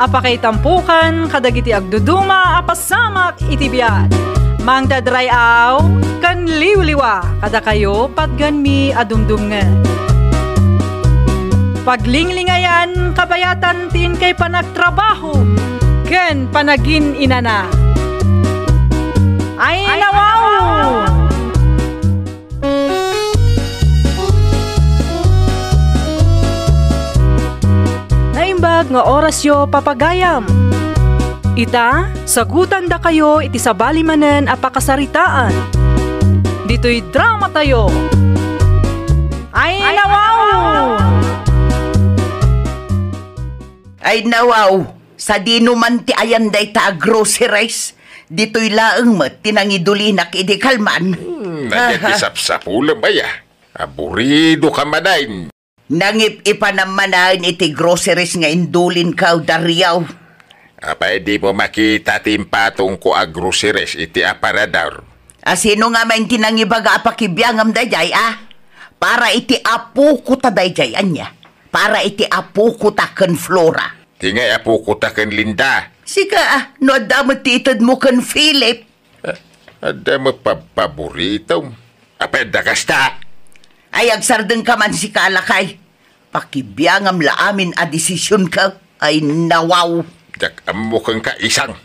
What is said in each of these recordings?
apakay tampukan, kadagiti agduduma, apasamak itibiyat. Mang dadrayaw, kan liwliwa, kada kayo patgan mi adumdumngan. Paglinglingayan, kabayatan tin kay panagtrabaho, ken panagin inana. Ay nawaw! Naimbag nga oras yo papagayam. Ita, sagutan da kayo iti sabali manen apakasaritaan. Dito'y drama tayo. Ay nawaw! Ay nawaw, sa dinuman ti ayan day ta groceries. Dito'y laeng met, tinangidulinak idi kalman. Nagyan ti sapsapulam ba ya? Aburido ka manayin. Nangip-ipa naman iti groceries nga indulin ka, Daryaw. Pwede mo makita timpatong ko groceries iti aparador. Sino nga man tinangibaga apakibiyangam dayjay, Para iti apo ko ta dayjay, anya. Para iti apo ko ta ken Flora. Tingay apo ko ta ken Linda. Sika, no adamot titad mo ken Philip. Adamot paborito. Apenda kasta. Ay agsardeng ka man si Kalakay. Pakibiyangam laamin a desisyon ka. Ay nawaw. Jak amo kang kaisang.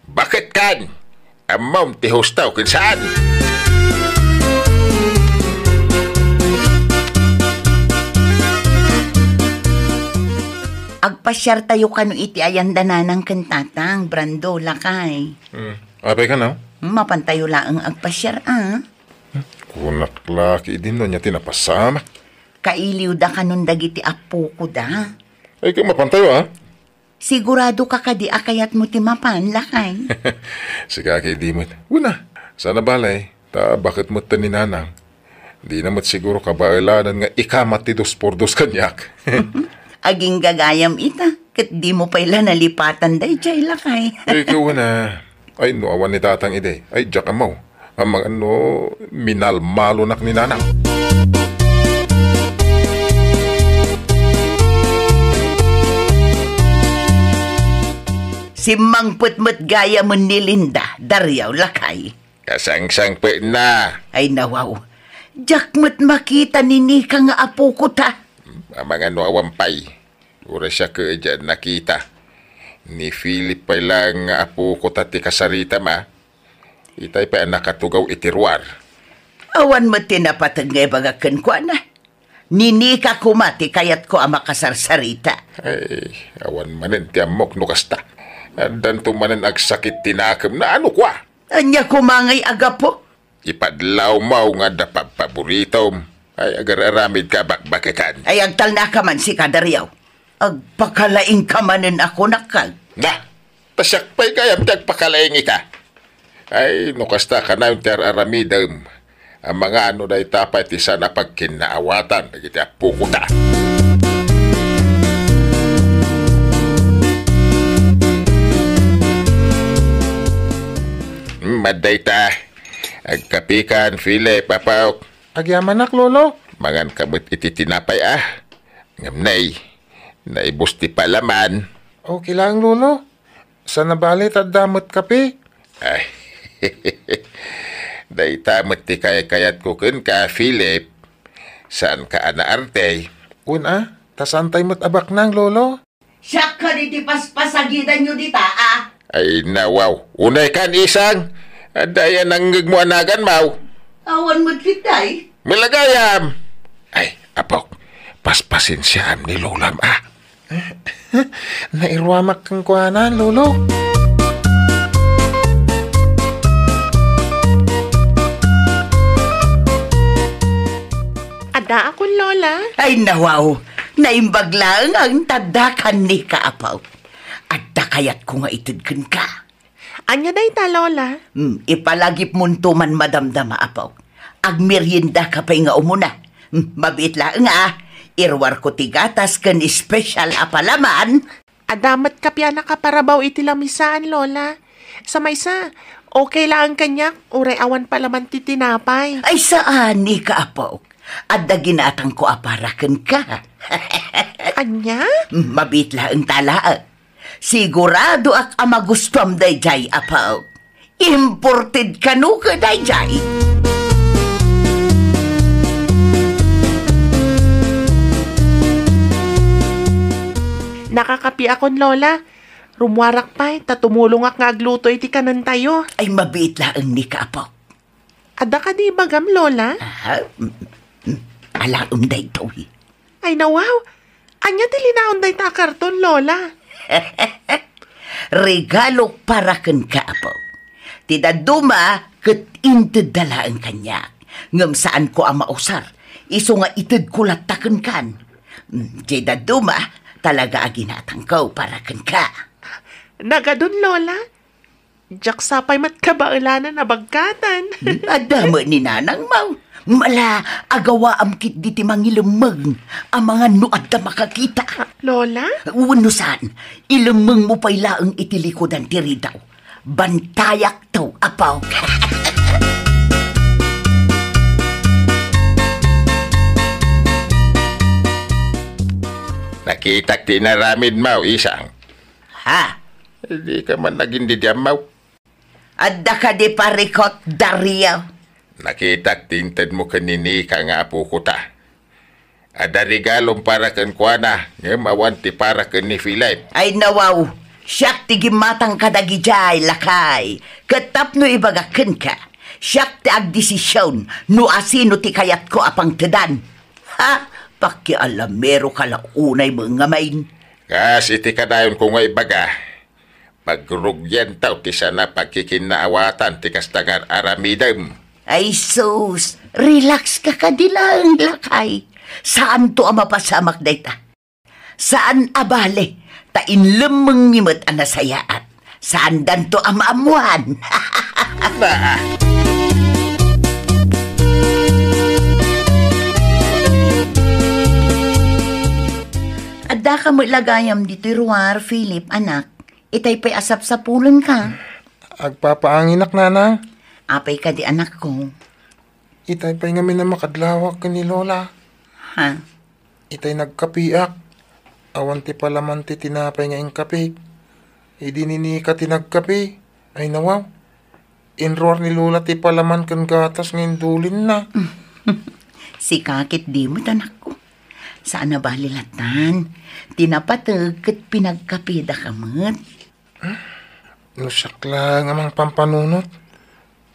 Bakit kan? Amam ti hostaw kung saan? Agpasyar tayo kanu iti ayan dananang kentatang, Brando, Lakay. Apay ka na? Mapantayo laang agpasyar, Kunak laki din na niya tinapasama. Kailiw da kanun dagiti apo ko da. Ay kang mapantayo, Sigurado ka kadi akayat mo ti mapan, Lakay. Sige kay di mo. Una, sana balay. Bakit mo ni nanang? Di naman siguro kabaalanan nga ikamat ti 2x2 kanyak. Aging gagayam ita, kat di mo paila nalipatan day, Jay, Lakay. Ay ikaw na. Ay no, awan ni tatang ide. Ay jak amaw. Amang minalmalo nak ni nanang. Si Mang Putmut gaya mo ni Linda, Daryaw, Lakay. Kasang-sang pa na. Ay nawaw, jakmat makita ni Nika nga apo ko ta. Mga awampay. Ura siya ka dyan nakita. Ni Philip pa lang apo ko tati kasarita ma. Itay pa nakatugaw itiruar. Awan mo tinapatag nga bagakan ko na. Ni Nika kumati kayat ko ang makasarsarita. Ay, awan manin ti amok no kasta. Dan tumanan agsakit tinakam na ano kwa. Anya kumangay agapo. Ipadlaw mau nga dapat paborito. Ay agar-aramid ka bakbakikan. Ay agtal na ka man si Kadaryaw. Agpakalaing ka manin ako nakag. Na, pasyak pa'y kayam tagpakalaing ika. Ay, nukasta ka na yung aramidam. Ang mga ano na itapay ti sana pagkinaawatan. Nagiti apukuta. Maday ta. Agkapikan, Philip, papaw. Agyaman nak, lolo. Mangan kamot iti tinapay Ngamnay, naibos ti palaman. Okay lang, lolo. Sa nabalit at damot kape. Ay, daitamot ti kayat ko kun ka, Philip. Saan ka anaarte? Una, tasantay mo't abak nang, lolo. Siyak ka di paspasagidan nyo dita, Ay, nawaw. Unay kan isang. Daya nanggag mo anagan, mau. Awan mo't kitay. Milagayam. Ay, apok. Paspasin siyam ni Lolam, Nairwamak kang kuhanan, lolo. Ada akong lola. Ay nawaw, naimbag lang ang tadakan ni kaapaw. Adda kayat ko nga itudkan ka. Anya day ta, lola? Ipalagip munto man madamdama apaw. Agmerienda ka pa'y nga umuna. Mabit lang irwar ko tigatas kan espesyal apalaman. Adamat kapya nakaparabaw iti lamisaan, lola. Sa maysa, okay lang ang kanyak, uray awan palaman ti tinapay. Ay saan ni kaapaw? Adda ginatang ko aparakan ka. Anya? Mabit lang ang tala. Sigurado ak amagustom dayjay apaw. Imported kanu ka dayjay. Nakakapi akon, Lola. Rumwarak pa'y, tatumulong ak nga agluto iti kanan tayo. Ay mabiit laang ni ka apaw. Ada ka di bagam, Lola? Alaom daytoy. Ay nawaw, anya tilinaon day ta karton, Lola. Regalo para ken ka apaw. Tida duma ket inted dala ang kanya. Ngem saan ko ang mausar. Iso nga ited kulat taken kan. Tida duma talaga aginatang ko para ken ka. Nagadun, Lola. Jak sapay mat kabaulanan na bagkatan. Adamo ni nanang mau. Mala, agawa am kit di ti mangilumeng. Ang mga nuad na makakita. Lola? Unusan, ilumeng mo pa'y laang itilikodan tiri daw. Bantayak to, apaw. Nakitak tinaramin mau isang. Ha? Hindi ka man naging didyam mau. Adda ka di parikot, Dario. Nakitak tinted mo kanini ka nga apo ko ta. Ada regalong para kan kuana, ngem awanti para kan ni Philip. Ay nawaw, siyak ti gimatang kadagijay, lakay. Katap no ibagaken ka. Siyak ti agdesisyon, no asino ti kayat ko apang tedan. Ha? Pakialamero kalaunay mga main. Kasi ti kadayon ko nga ibaga. Pagrugyan tao ti sana pagkikinaawatan ti kastagar aramidam. Ay sus, relax ka kadilang, lakay. Saan to ang mapasamak dayta? Saan abale? Ta inlemeng mimot ang nasayaat. Saan dan to ang maamuan? Adda ka mo ilagayam dito, Ruar, Philip, anak. Itay pa'y asap sa pulon ka. Agpapaanginak, nanang. Apay ka di anak ko. Itay pa'y ngamin na makadlawak ka ni Lola. Ha? Itay nagkapiak. Awan ti palaman ti tinapay nga ing kape. Idinini ka ti nagkape. Ay nawaw. Inroar ni Lola ti palaman kan gatas ng indulin na. Si kakit di mo anak ko. Saan na ba lilatan? Tinapatag kat pinagkapida ka mat. Nusak lang amang pampanunot.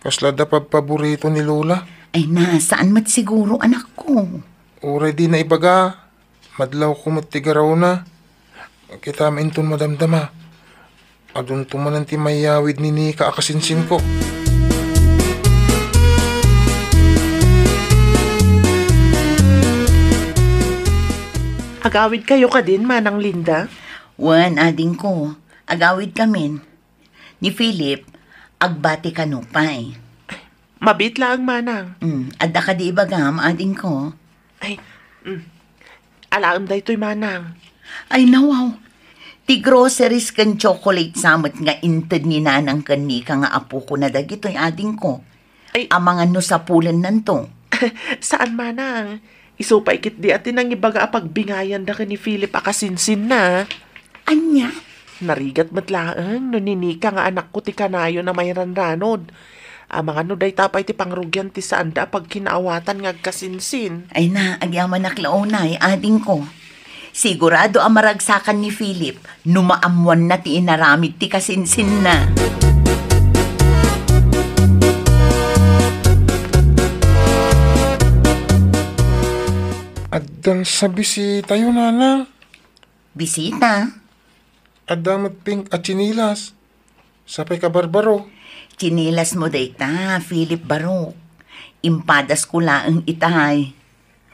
Kasla da pagpaborito ni Lola. Ay nasaan mat siguro anak ko? Uray di na ibaga. Madlaw ko matigaraw na. Kita mainton madamdama. Adun tumanan ti mayawid ni Nika akasinsin ko. Agawid kayo ka din, Manang Linda? Wan, ading ko. Agawid kami. Ni Philip, agbati ka nupay. Mabit lang, Manang. Adda ka di ibagam, ading ko. Ay, alaam da ito'y, Manang. Ay nawaw. Ti groceries kan chocolate samot nga inted ni nanang kani ka nga apo ko na dagito'y ading ko. Ay. Amangan no sa pulan nanto. Saan, Manang? Isupay kit di atin ang ibaga pagbingayan da ka ni Philip akasinsin na. Anya? Narigat matlaang, no ninika nga anak ko ti kanayo na may ranranod. Mga no day tapay ti pangrugyan ti saan da pag kinaawatan nga agkasinsin. Ay na, agyaman naklaunay, ading ko. Sigurado ang maragsakan ni Philip, numaamuan na ti inaramid ti kasinsin na. Addan sa bisita yun, nanang. Bisita? Adamot pink at chinilas. Sapay ka barbaro. Chinilas mo dayta, Philip Barok. Impadas ko laang itahay.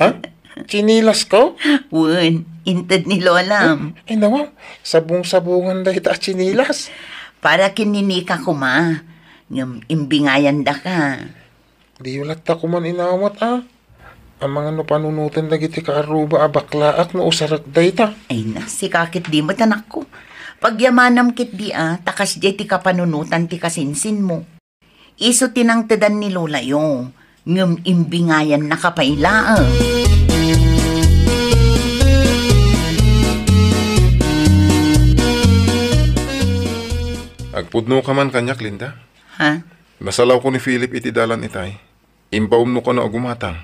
Ha? Chinilas ko? Wen, inted ni Lolam. Ay nawa, sabong-sabungan da ita at chinilas. Para kininika ko ma. Ngam imbingayan da ka. Di ulat ta kuman inawat Ang mga no panunutan lagi ti kaaruba abaklaak no usarak da ita. Ay na, si kakit di mo tanak ko. Pagyamanam kit di takas di ti kapanunutan ti kasinsin mo. Iso tinang tedan ni Lola yo. Ngam imbingayan na kapailaan. Agpudno ka man kanyak, Linda. Ha? Nasalaw ko ni Philip iti dalan itay. Imbawm no ko na agumatang.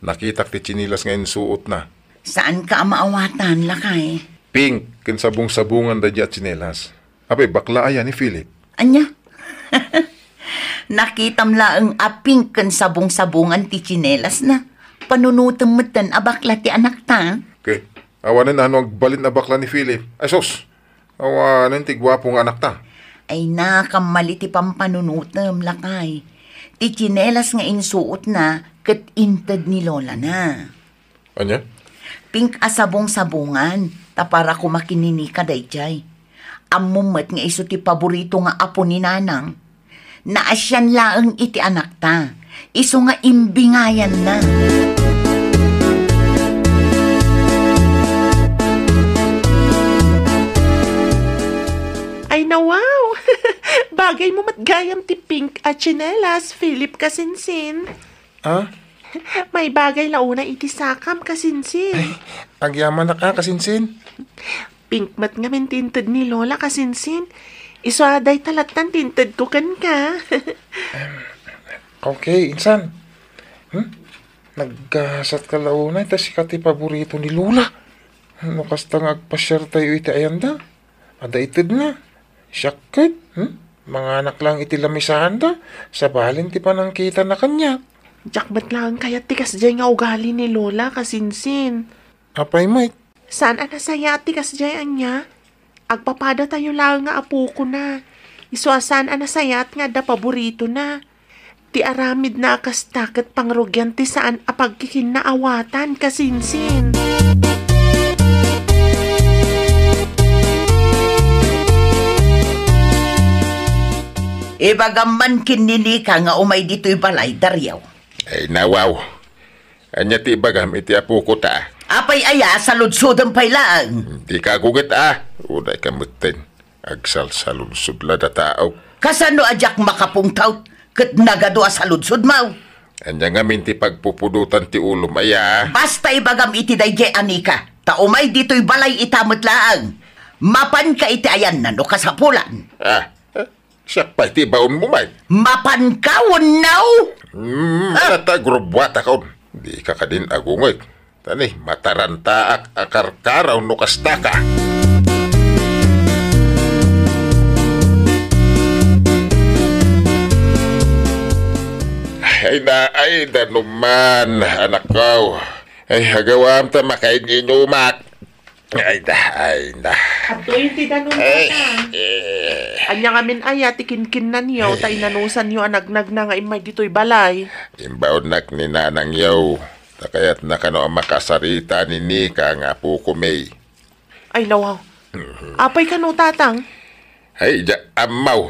Nakitak ti chinilas ngayon suot na. Saan ka maawatan, lakay? Pink, kinsabong-sabungan da at chinelas. Apay, bakla ayan ni Philip. Anya? Nakitam laang aping kan sabong-sabungan ti chinelas na. Panunutam mo tan abakla ti anak ta. Okay. Awanan na ano agbalin na bakla ni Philip. Ay sos, awanan ti gwapong anak ta. Ay nakamali ti pampanunutam, lakay. Ti chinelas nga insuot na kat intad ni Lola na. Anya? Pink asabong-sabungan, tapara ko makinini ka dayjay. Amumat nga iso ti paborito nga apo ni Nanang. Naasyan laang iti anak ta. Iso nga imbingayan na. Ay na wow! Bagay mo matgayam ti Pink at chinelas, Philip kasinsin. Ah? May bagay launa iti sakam kasinsin. Agyaman na ka, kasinsin. Pink mat nga min tintad ni Lola kasinsin. Iso aday talatan tintad ko kan ka. Okay, insan. Naggasat ka launay, tas ikati paborito ni Lola. Ano kastang agpasyar tayo iti ayanda? Ada itid na. Syakit. Mga anak lang iti lamisahan da. Sa balin ti panangkita na kanya. Jakbat lang kaya tikas jay nga ugali ni Lola kasinsin. Apay, mate. Saan anasaya tikas jay anya? Agpapada tayo lang nga apo ko na. Iso saan anasayat nga da paborito na. Ti aramid na akastaket pangrugyan ti saan apagkikin na awatan kasinsin. Ibagaman kinini ka nga umay dito'y balay, Daryaw. Ay nawaw. Anya ti bagam iti apo ko ta. Apay aya sa ludsod ang pailaan. Di ka gugat Uday ka mutin. Agsal sa lunsod la da tao. Kasano ajak makapungtaw kat nagadua sa ludsod mau. Anya nga minti pagpupudutan ti ulom aya. Basta ibagam iti dayjay anika. Ta umay dito'y balay itamot laang. Mapan ka iti ayan na no kasapulan. Siya pa iti baon mo may. Mapan ka now. Natagrubwat ako. Di ka din agungoy. Tani, mataranta akarkaraw no kasta ka. Ay danuman, anak ko. Ay, hagawam ta makain inumak. Ay da. Ato yung tinanong ka. Anya nga min aya, tikinkin na niyo, ta inanusan niyo anagnag na nga imay dito'y balay. Imbaon nak ni nanang yaw. Takayat na kano ang makasarita ni Nika nga po kumay. Ay nawaw. Apay ka no tatang? Ay, amaw.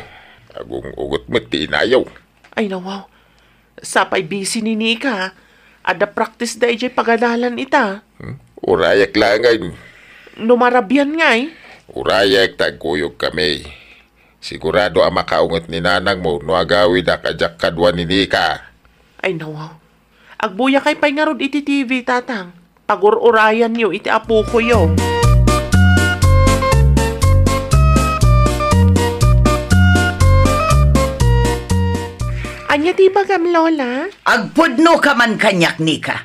Agong ugot mo tinayaw. Ay nawaw. Sapay busy ni Nika. Ada practice da ijay pagadalan ita. Urayak lang ngayon. Numarabyan nga eh. Urayak tagkuyog kami. Sigurado ang makaungot ni nanang mo no agawin na kajak kadwa ni Nika. Ay nawaw. Agbuya kay pay nga rod iti TV tatang. Pagururayan niyo iti apo ko yo. Anya di ba gam Lola? Agpudno ka man kanyak, Nika.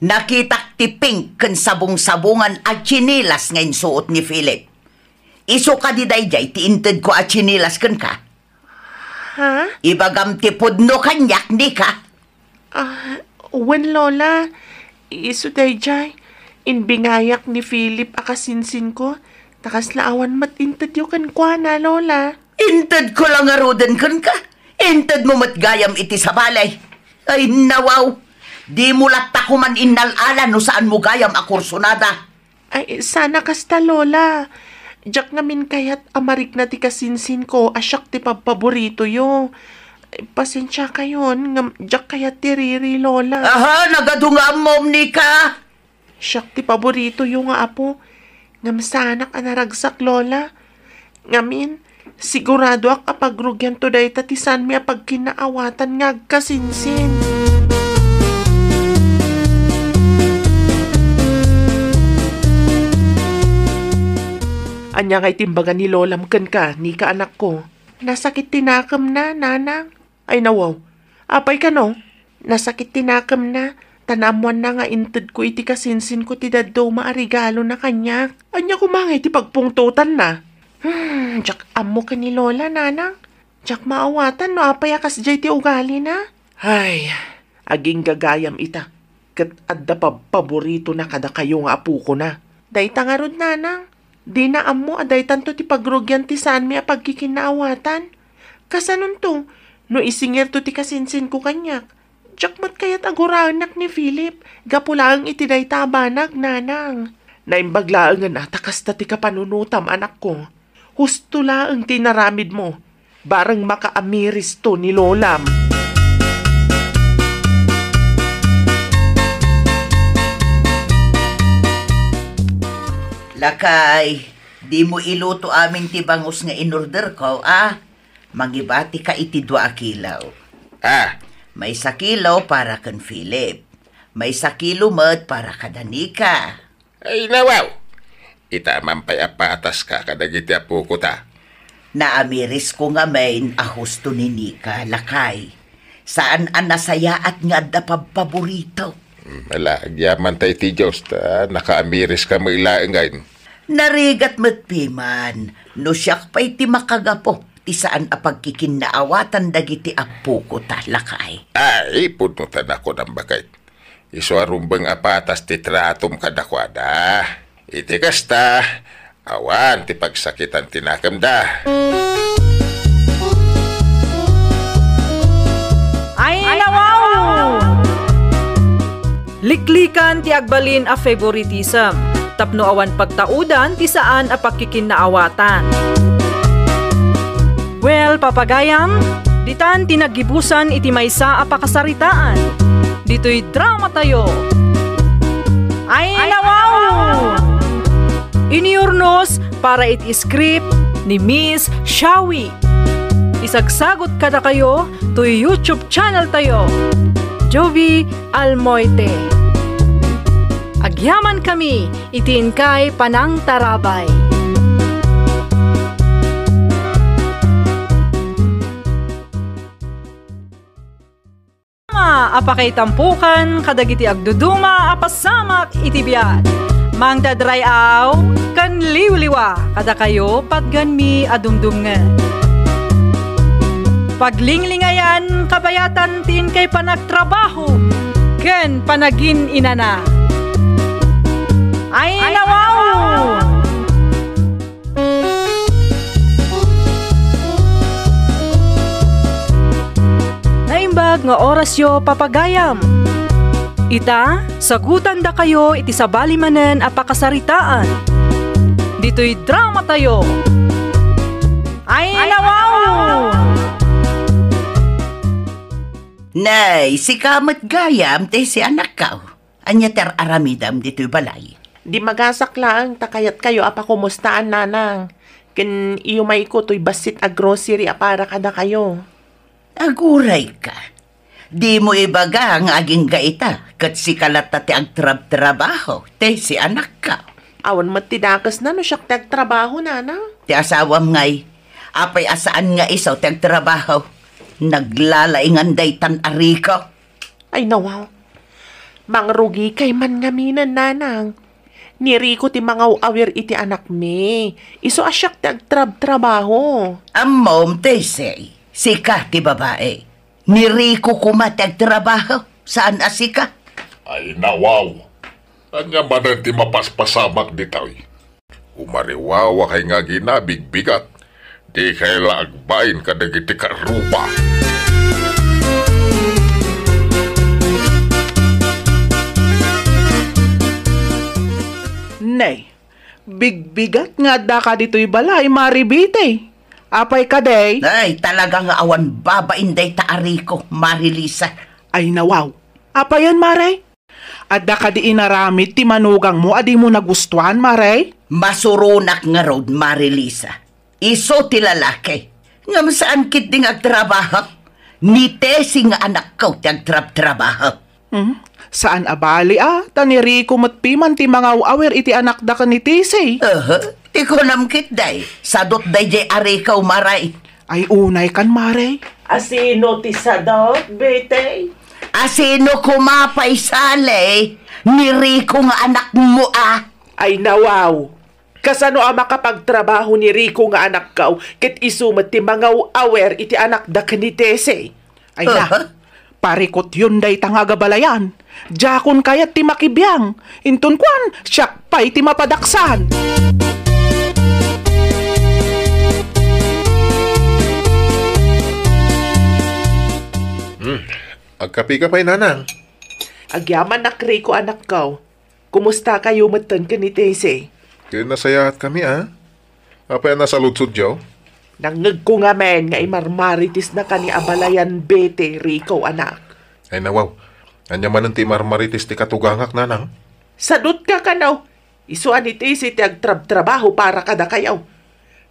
Nakitak ti Pink kan sabong-sabungan at chinilas ngayon suot ni Philip. Iso ka di dayjay, tiintad ko at chinilas kan ka. Ha? Ibagam ti pudno kanyak, Nika. Wen Lola, iso dayjay, inbingayak ni Philip akasinsin ko, takas laawan matintad yung kankwa na Lola. Intad ko lang arudan kan ka. Intad mo matgayam iti sa balay. Ay nawaw, di mo latta ko man inalala no saan mo gayam akursonada. Ay, sana kasta Lola. Jak ngamin kayat amarik na ti kasinsin ko, asyak ti paborito yo. Pasensya kayon, jak kayat ti riri Lola. Aha, nagadungam mom Nika. Asyak ti paborito yo nga apo. Ngam sanak anaragsak Lola. Ngamin, sigurado ak apagrugyan to day tatisan mi apag kinaawatan nga kasinsin. Anya kay timbagan ni Lola mken ka, Nika anak ko. Nasakit tinakam na, nanang. Ay nawaw. Apay ka no? Nasakit tinakam na. Tanamuan na nga inted ko iti kasinsin ko ti daddaw maarigalo na kanya. Anya kumangay ti pagpungtutan na. Jack amo ka ni Lola, nanang. Jack maawatan no apay akas jay ti ugali na. Ay, aging gagayam ita. Kat adda paborito na kada kayo nga apu ko na. Dayta nga rod, nanang. Di na amo aday tanto ti pagrugyan ti saan mi apagkikinaawatan. Kasanon to, no isingir to ti kasinsin ko kanyak. Jakmat kayat aguranak ni Philip, gapulaang iti dayta banag, nanang. Naimbaglaang nga takas ta ti kapanunutam, anak ko. Husto laang tinaramid mo, barang makaamiris to ni Lolam. Lakay, di mo iluto amin ti bangus nga inorder ko, Magibati ka iti 2 kilaw. May 1 kilo para kan Philip. May 1 kilo mat para ka Danica. Ay nawaw. Itaman pa'y apatas ka kadagiti apo ko ta. Naamiris ko nga main ahusto ni Nika, lakay. Saan ang nasaya at nga da paborito? Malagyaman tayo ti Diyos ta. Nakaamiris ka mailaang ngayon. Narigat matpiman. No siyak pa'y ti makagapo. Ti saan apagkikinaawatan dagiti apo ko talakay. Ay, punutan ako ng bagay. Isuarumbang apatas ti tratom kadakwada. Iti kasta, awan ti pagsakitan tinakamda. Ay nawaw! Liklikan ti agbalin a favoritism. Tapno awan pagtaudan ti saan a pagkikinaawatan. Well, papagayam, ditan tinagibusan iti maysa a pakasaritaan. Dito'y drama tayo. Ay nawaw! Iniurnos para iti script ni Miss Shawi. Isagsagot kada kayo to YouTube channel tayo. Jovi Almoite. Agyaman kami, itin kay Panang Tarabay. Apakay tampukan, kadagiti agduduma, apasamak itibiyat. Mang dadrayaw, kan liwliwa, kada kayo patgan mi adumdumngan. Paglinglingayan, kabayatan tin kay panagtrabaho, ken panagin inana. Ay nawaw! Naimbag nga orasyo papagayam. Ita, sagutan da kayo iti sabali manen a pakasaritaan. Dito'y drama tayo. Ay nawaw! Nay, si kamat gayam te si anak ka. Anya ter aramidam dito'y balay. Di magasaklaan takayat kayo apa kumustaan, nanang. Ken iyo may ko to'y basit a grocery a para kada kayo. Aguray ka. Di mo ibaga ang aging gaita kat si kalata ti agtrab-trabaho te si anak ka. Awan matidakas na no siyak tagtrabaho, nanang. Ti asawam ngay, apay asaan nga isaw ti agtrabaho. Naglalaingan daytan ariko. Ay nawaw. Mangrugi kay man ngaminan, nanang. Niriko ti mga awir iti anak mi. Iso asyak tagtrab-trabaho. Amom te say. Sika ti babae. Niriko kumatag trabaho. Saan asika? Ay nawaw. Anya manan ti mapaspasamak ditaw. Umariwawa kay nga ginabigbigat. Di kay laagbain kadagiti karupa. Nay, bigbigat nga da ka dito'y balay, maribite. Apay ka, day? Ay, talaga nga awan babain day taari ko, Marilisa. Ay, nawaw. Apayan, Maray? Adda ka di inaramid ti manugang mo, adi mo nagustuhan, Maray? Masurunak nga road, Marilisa. Iso ti lalaki. Ngam saan kit ding agtrabaho? Ni Tessie nga anak ko ti agtrab-trabaho. Saan abali taniri ko matpiman ti mga awer iti anak da ka ni Tessie. Ti ko namkit day. Sadot day jay ari ka umaray. Ay unay kan, Maray. Asino ti sadot, bete? Asino kumapay sale? Ni Rico nga anak mo Ay nawaw. Kasano ang makapagtrabaho ni Rico nga anak kaw ket isumat ti mga awer iti anak da kanitese. Ay na, parikot yun day tangagabalayan. Jakon kayat ti makibiyang. Intun kwan, siyak pa'y ti mapadaksan. Agkapi ka pa'y nanang. Agyaman nak Rico anak kaw. Kumusta kayo matan kanitese? Kaya nasayahat kami, Apa yan nasa lutsod, Joe? Nangag ko nga men nga imarmaritis na kani abalayan bete Rico anak. Ay nawaw. Anya man ti marmaritis ti katugangak, nanang. Sadot ka kanaw. Isuan iti ti agtrab-trabaho para kada kayaw.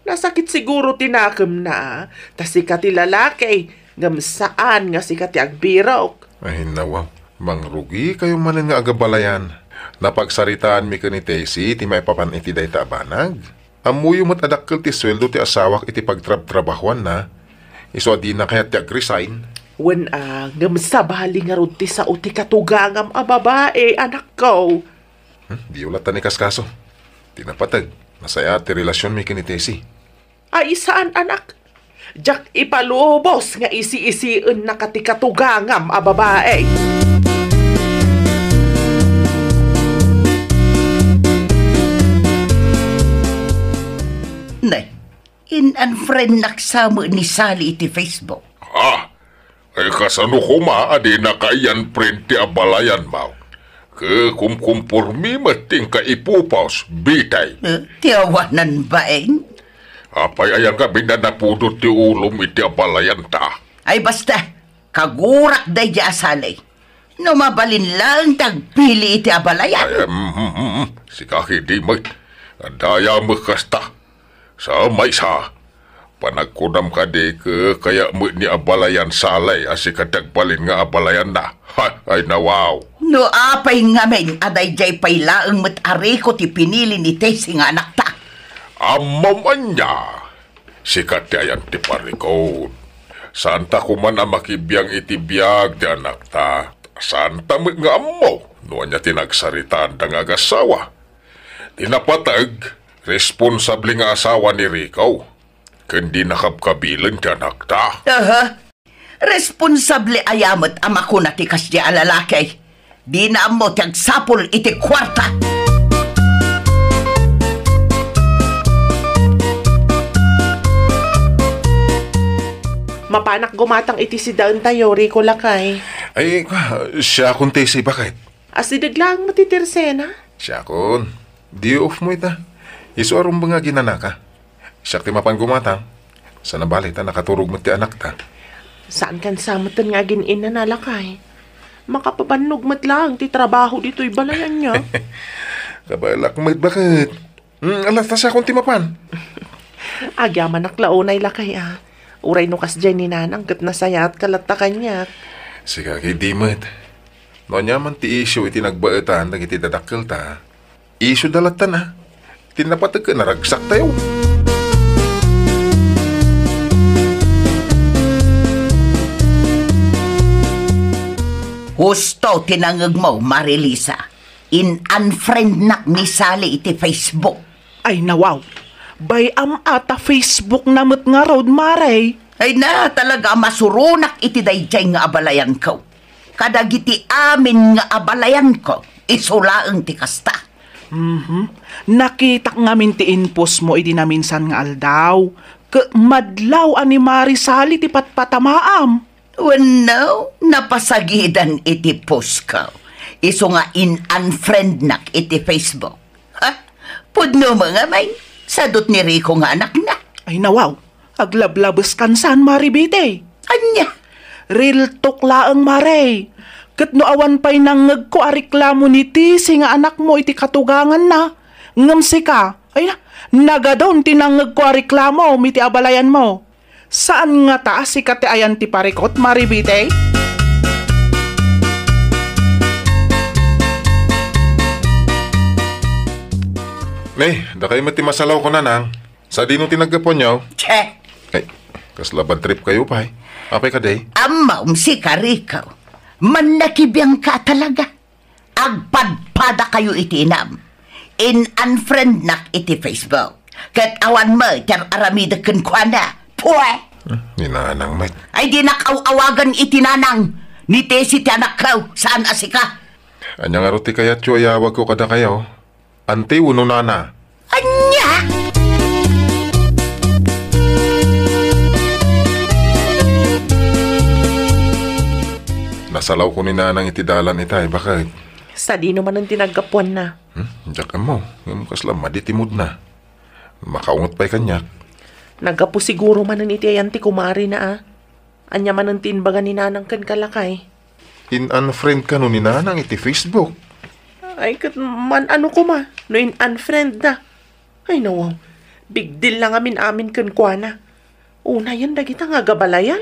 Nasakit siguro tinakam na. Tas si kati lalaki. Ngam saan nga si kati agbirok. Ay nawaw. Mangrugi kayo manin nga agabalayan. Napagsaritaan mi ka ni Tesi, ti maipapan iti day tabanag. Amuyo mo't adakkel ti sweldo ti asawak iti pagtrab-trabahuan na. Iso di na kaya ti agresign. Wen ngam sabali nga rod ti sa uti katugangam a babae, anak ko. Di ulatan ni kaskaso. Tinapatag. Nasaya ti relasyon mi ka ni Tesi. Ay saan anak? Jak ipalubos nga isi-isiin na katikatugangam a babae. Nay, in-unfriend naksamo ni Sally iti Facebook. Ay kasano ko adi na kaiyan friend ti abalayan mo. Kumkumpurmi mating ka ipupaws, bitay. Tiyawanan baeng? Apay ayan ka binanapudot ti ulom iti abalayan ta. Ay basta, kagurak day di asalay. No mabalin lang tagpili iti abalayan. Ay, si kakidi mo, daya mo kasta. Sa may sa, panagkudam ka di ka kaya mo ni abalayan salay asi katagbalin nga abalayan na. Ay nawaw. No apay ngamen, aday jay pay laeng mat-ari ko ti pinili ni Tessie nga anak ta. Amaman niya, sikat ti ayan ti parikod. Santa kuman ang makibiyang itibiyag ti anak ta. Santa mo nga amo, noon niya tinagsaritaan da nga agasawa. Tinapatag, responsable nga asawa ni Rico. Kundi nakapkabilan ti anak ta. Responsable ayamot ama ko na ti kasya alalaki. Di na mo ti agsapol iti kwarta. Mapanak gumatang iti si daon tayo, Rico lakay. Ay, siya kun Tesi, bakit? Asidag lang matitirsena. Siya kun, di off mo ita. Iso arong mga ginanaka. Siya ti mapan gumatang. Sa nabalita, nakaturog mo ti anak ta. Saan kan samatan nga ginin na nalakay? Makapabanog mat lang, ti trabaho dito'y balayan niya. Kabalak mo, bakit? Alas ta siya kun ti mapan. Agyaman naklaunay lakay Uray no kas dyan ni nanang kat nasaya at kalata kanya. Sige, di mo't. No niya man ti issue iti nagbaetan, nagiti dadakkel ta. Issue dalatan Tinapatag ka, naragsak tayo. Husto tinangag mo, Marilisa. In-unfriend nak ni Sally iti Facebook. Ay nawaw, bayam ata Facebook namit nga road, Maray. Ay na, talaga masurunak iti dayjay nga abalayan ko. Kadagiti amin nga abalayan ko, isulaang ti kasta. Nakita ngamin ti inpos mo iti naminsan nga aldaw. Madlaw ani Marisali ti patpatamaam. Wano, napasagidan iti post ko. Iso nga in-unfriend nak iti Facebook. Pudno mga may, sadot ni Rico nga anak na. Ay nawaw, aglablabas kan saan Maribite. Anya? Real talk laang Maray. Kat no awan pa'y nangag ko ariklamo ni Tisi nga anak mo iti katugangan na. Ngamsi ka. Ay na, nagadon tinangag ko ariklamo miti abalayan mo. Saan nga taas si kati ayan ti parikot, Maribite? Nay, da kayo mati masalaw ko na nang. Sa di nung tinagapon niyo. Che, Ay, Kaslaban trip kayo pa eh. Apay ka day? Amaw si Karikaw. Manakibiyang ka talaga. Agpadpada kayo itinam. In-unfriend nak iti Facebook. Kat awan mo, tar aramidakan kwa na. Puwe! Ninanang met. Ay di nakaw-awagan itinanang. Ni Tesi ti anak raw. Saan asika? Anya nga roti kaya tiyo ayawag ko kada kayo. Ante uno nana. Anya! Nasalaw ko ni nanang itidalan itay. Bakit? Sa di naman ang tinagapuan na. Diyak mo. Ngayon kasla maditimod na. Makaungot pa'y kanyak. Nagapo siguro man ang itiayan ti kumari na Anya man ang tinbaga ni nanang kan kalakay. In-unfriend ka no ni nanang iti Facebook. Ay, kat man ano ko ma. No in-unfriend na. Ay, nawaw. Big deal lang amin kan kwa na. Una yan, dagita nga gabalayan.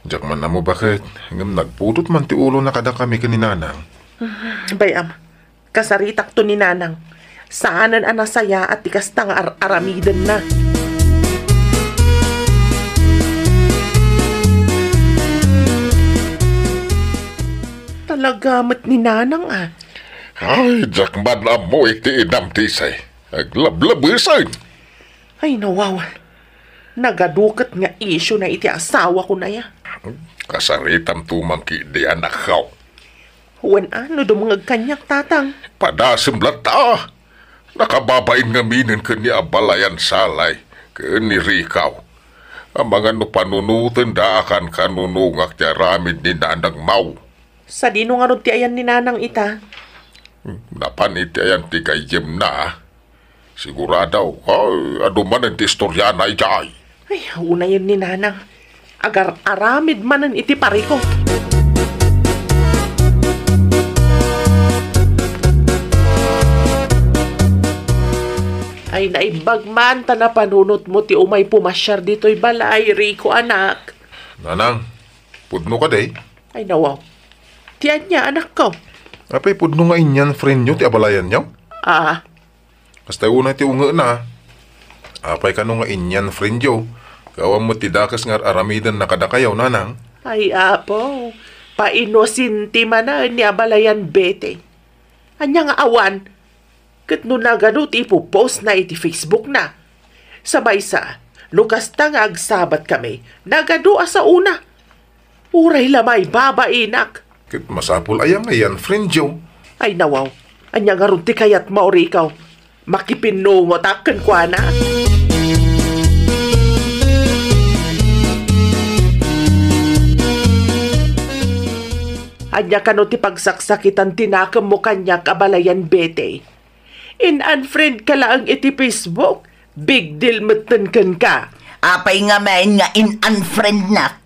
Diyak man na mo bakit? Hanggang nagpudot man ti ulo na kada kami ka ni nanang. Bayam, kasaritak to ni nanang. Saanan anasaya at ikasta nga aramidan na. Talagamat ni nanang Ay, Jack man na mo iti inam tisay. Aglablabisan. Ay, nawaw. Nagadukat nga isyo na iti asawa ko na ya. Kasaritam tumangki di anak kaw. Wan ano dumungag kanyak tatang. Padasim lata. Nakababain nga minin ka ni abalayan salay. Ka ni Rikaw. Ang mga no panunutan da akan kanunungak ti aramid ni nanang mau. Sa dino nga ron ti ayan ni nanang ita. Napan iti ayan ti kayem na. Siguradaw, ay, aduman ang ti istorya na ijay. Ay, una yun ni nanang. Agar aramid manan iti pariko. Ay, naibag man ta na panunot mo ti umay pumasyar dito'y balay, Rico anak. Nanang, pudno ka day. Ay, nawaw. Tiyan niya, anak ko. Apay pudno nga inyan friend nyo ti abalayan nyo? Kasta una ti unga na. Apay ka nga inyan friend nyo. Gawang mo ti dakas nga aramidan na kada kayaw, nanang. Ay, apo. Painosinti man na ni abalayan bete. Anya nga awan. Kat no nagano ti ipopost na iti Facebook na. Sabay sa, lukas ta nga agsabat kami. Nagadua sa una. Uray lamay babainak. Kat masapul ayang ngayon friend nyo. Ay nawaw. Anya nga ron ti kayat maori ikaw. Makipinungot akan kwa na. Anya ka no ti pagsaksakitan tinakam mo kanyak abalayan bete. In-unfriend ka lang iti Facebook. Big deal matankan ka. Apay nga main nga in-unfriend na.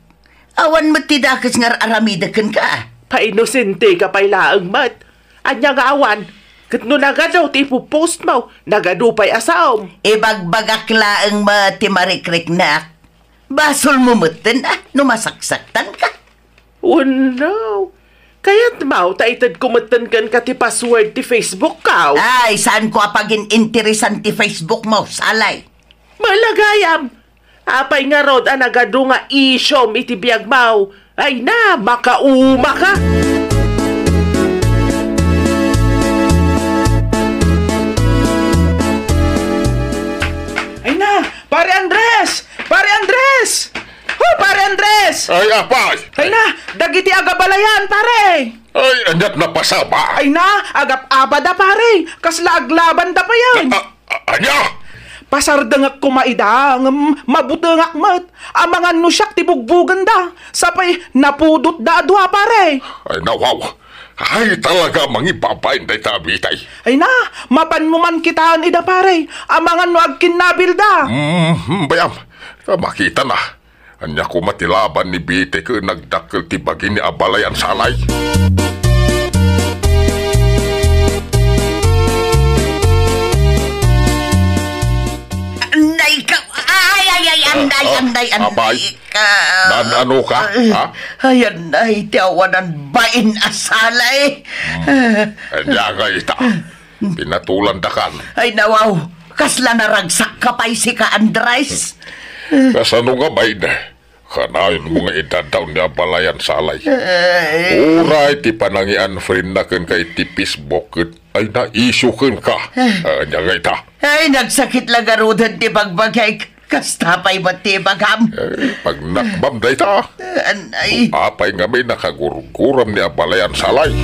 Awan mo tidakas nga aramidakan ka. Painosente ka pa'y laang mat. Anya nga awan. Kat no nagadaw ti ipopost mo. Nagadupay asaom. Ibagbagak laang ti marikrik na. Basol mo mutin no masaksaktan ka. Oh no. Kaya't mau taitad kumatan kan ka ti password ti Facebook ka. Ay, saan ko apagin interesan ti Facebook mo, salay? Malagayam. Apay nga rod anagado nga isyom iti biyag mau. Ay na, makauma ka. Ay na! Pare Andres! Pare Andres! Oh, pare Andres! Ay, apay! Ay na! Dagiti agabalayan, pare! Ay, anyat na pasaba! Ay na! Agap-abada, pare! Kasla aglaban da pa yan! Anya! Pasardangak kumaida, mabutangak mat. Amangan no siyak tibugbugan da. Sapay napudot da adwa, pare! Ay, nawaw! Ay, talaga mangipapain day tabitay. Ay na! Mapan mo man kitaan ida, pare! Amangan no agkinabil da! Bayam, makita na. Anya ko matilaban ni Bite ko nagdakkel ti bagi ni abalayan salay. Anday ka! Anday Abay, ka! ano ka? Ha? Ay, anday, tiawanan bain asalay. Anya nga ita. Pinatulan da kan. Ay, nawaw! Kasla naragsak ka pa'y si ka, Andres. Kasano nga bay na? Kanayon mga idadaw niya balayan salay. Uray ti panangian friend na kan kay ti Facebook ay naisukan ka. Anya nga ita. Ay, nagsakit lang arudan ti bagbagay. Kastapay ba ti bagam? Pag nakbam da ita. Ay, Apay nga may nakaguruguram niya balayan salay.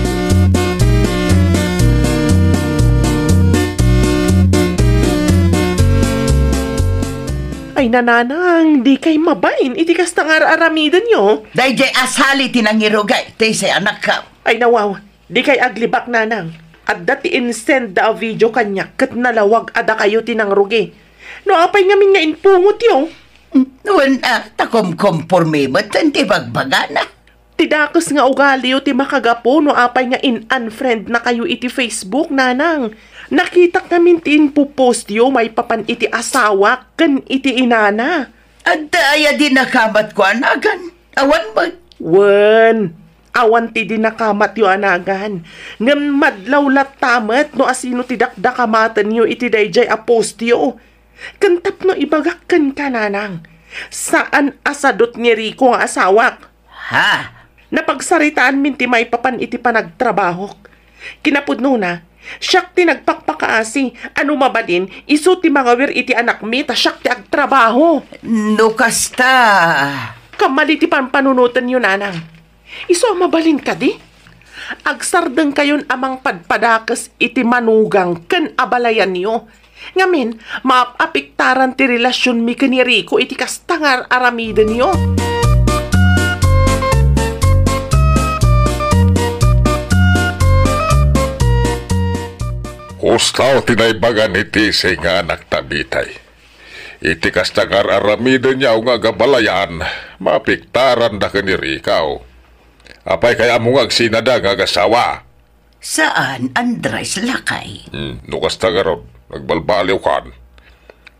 Ay nananang, di kay mabain, iti kas aramidan nyo. day jay asali tinangirugay. Tay say anak ka. Ay nawaw, di kay aglibak nanang. At dati in-send da video kanya, kat nalawag ada kayo tinangrugi. No apay ngamin nga inpungot yo. Nuwan takom-kom pormimot ti bagbagana. Tidakas nga ugali yo ti makagapo no apay nga in-unfriend na kayo iti Facebook nanang. Nakita namin ti inpupost yo may papan iti asawa kan iti inana. At aya din nakamat ko anagan. Awan mo. Wen, awan ti di nakamat yo anagan. Ngam madlaw latamat no asino ti dakdakamatan yo iti dayjay a post yo. Kantap no ibagak kan kananang. Saan asadot ni Rico nga asawak? Ha? Napagsaritaan min ti may papan iti panagtrabahok. Kinapudno na, siyak ti nagpakpakaasi. Ano mabalin, iso ti mga wir iti anak mi, ta siyak ti agtrabaho. No kasta. Kamali ti pampanunutan yun, nanang. Iso mabalin ka di? Agsardeng kayon amang padpadakas iti manugang ken abalayan niyo. Ngamin, maapiktaran ti relasyon mi ken ni Rico iti kastangar aramiden niyo. Hustaw tinaybagan iti say nga anak tabitay. Iti kastangar aramiden niya nga gabalayan, mapiktaran da kanirikaw. Apay kaya mo nga agsinada nga gasawa. Saan, Andres Lakay? No kastagaron, nagbalbaliw kan.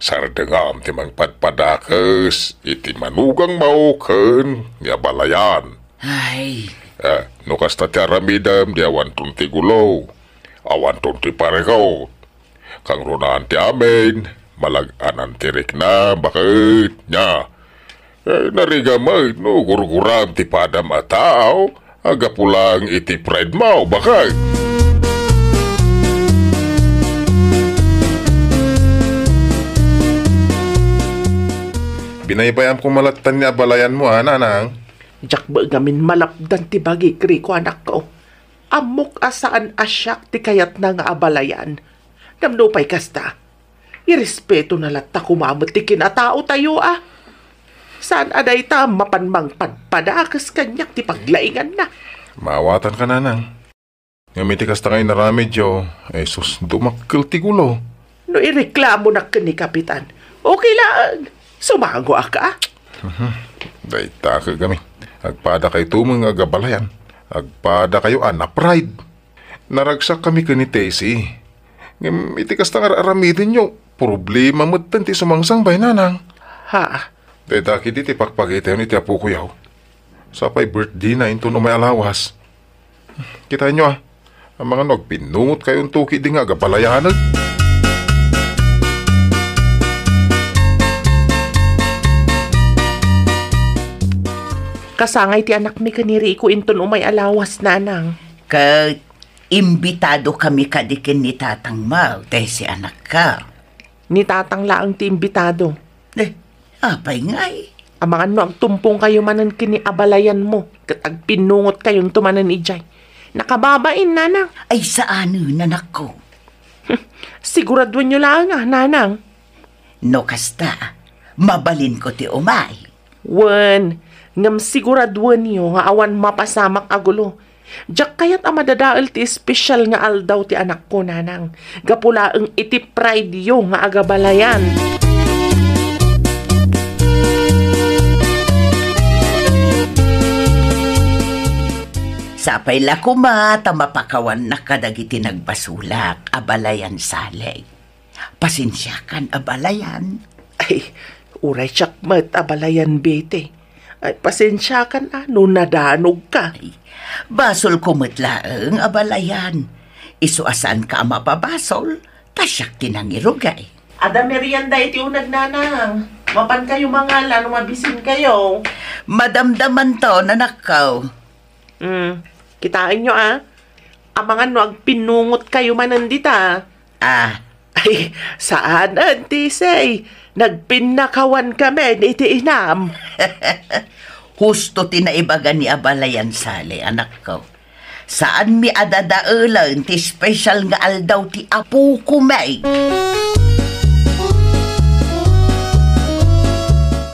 Sardengam ti mangpadpadakas, iti manugang mauken, nga balayan. Ay, No kasta ti aramidam, di awan tunti gulo. Awan tunti parekaw. Kang runaan ti amin, malag-anan ti rikna, bakit nya? Nariga mo, no, gurguram ti padam at tao, aga pulang iti pride mo, bakit? Binaybayam ko malatan niya balayan mo, nanang. Jak ba gamin malapdan ti bagi Rico anak ko. Amok asaan asyak ti kayat na nga abalayan. Namnupay kasta. Irespeto na latta kumamot ti kinatao tayo Saan aday ta mapanmang padpadakas kanyak ti paglaingan na. Maawatan ka, nanang. Ngamiti kasta kayo na ramedyo, sus, dumakkel ti gulo. No ireklamo na ka ni Kapitan. Okay lang. Sumago ka. Dayta ka kami. Agpada kayo tumang agabalayan. Agpada kayo pride. Naragsak kami ka ni Tessie. Ngamiti kasta nga aramidin nyo. Problema mo tanti sumangsang bay, nanang. Ha? Dayta kiti ti pakpagitaw ni ti apo kuyaw. Sapay birthday na into no may alawas. Kita nyo ang mga nagpinungot kayong tuki di nga agabalayanag. Kasangay ti anak mi kaniri ko inton umay alawas nanang. imbitado kami kadikin ni Tatang Mau, si anak ka. Ni tatang laang ti imbitado. Apay ngay. Amang ano ang tumpong kayo manan kini abalayan mo. Katag pinungot kayong tumanan ijay. Nakababain, nanang. Ay saan nanak ko? Siguraduan nyo lang nanang. No kasta, mabalin ko ti umay. Wen, ngam siguraduan nyo nga awan mapasamak agulo. Diyak kayat amadadaal ti espesyal nga aldaw ti anak ko, nanang. Gapula ang iti pride yo nga agabalayan. Sapay lakuma, tamapakawan na kadagiti nagbasulak, abalayan salay. Pasensyakan abalayan. Ay, uray tsakmat abalayan bete. Ay, pasensyakan no nadanog ka. Ay, basol kumitlaang abalayan. Isuasan ka mapabasol, tasyak tinangirugay. Ada merienda iti unag nanang. Mapan kayo mga lan, mabisin kayo. Madamdaman to, nanakaw. Kitain nyo Amangan no, ag pinungot kayo manandita. Ay, saan, Auntie Say? Nagpinakawan kami ni iti inam. Husto tinaibagan ni Abalayan Sale, anak ko. Saan mi adadaulan ti special nga aldaw ti apo ko may.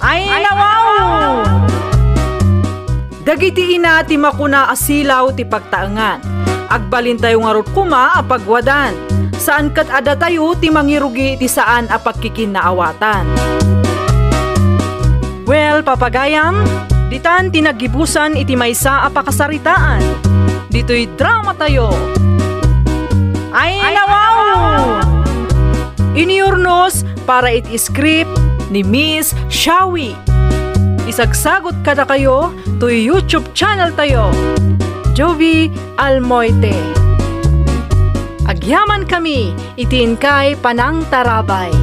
Ay, nawaw! Dagiti ina ti makuna asilaw ti pagtaangan. Agbalin tayo nga rot kuma apagwadan. Saan kat ada tayo ti mangirugi ti saan apagkikinaawatan. Well, papagayam, ditan tinagibusan iti maysa apakasaritaan. Dito'y drama tayo. Ay, nawaw! Iniurnos para iti script ni Miss Shawi. Isagsagot kada kayo to YouTube channel tayo. Jovi Almoite. Agyaman kami, itiin kay Panang Tarabay.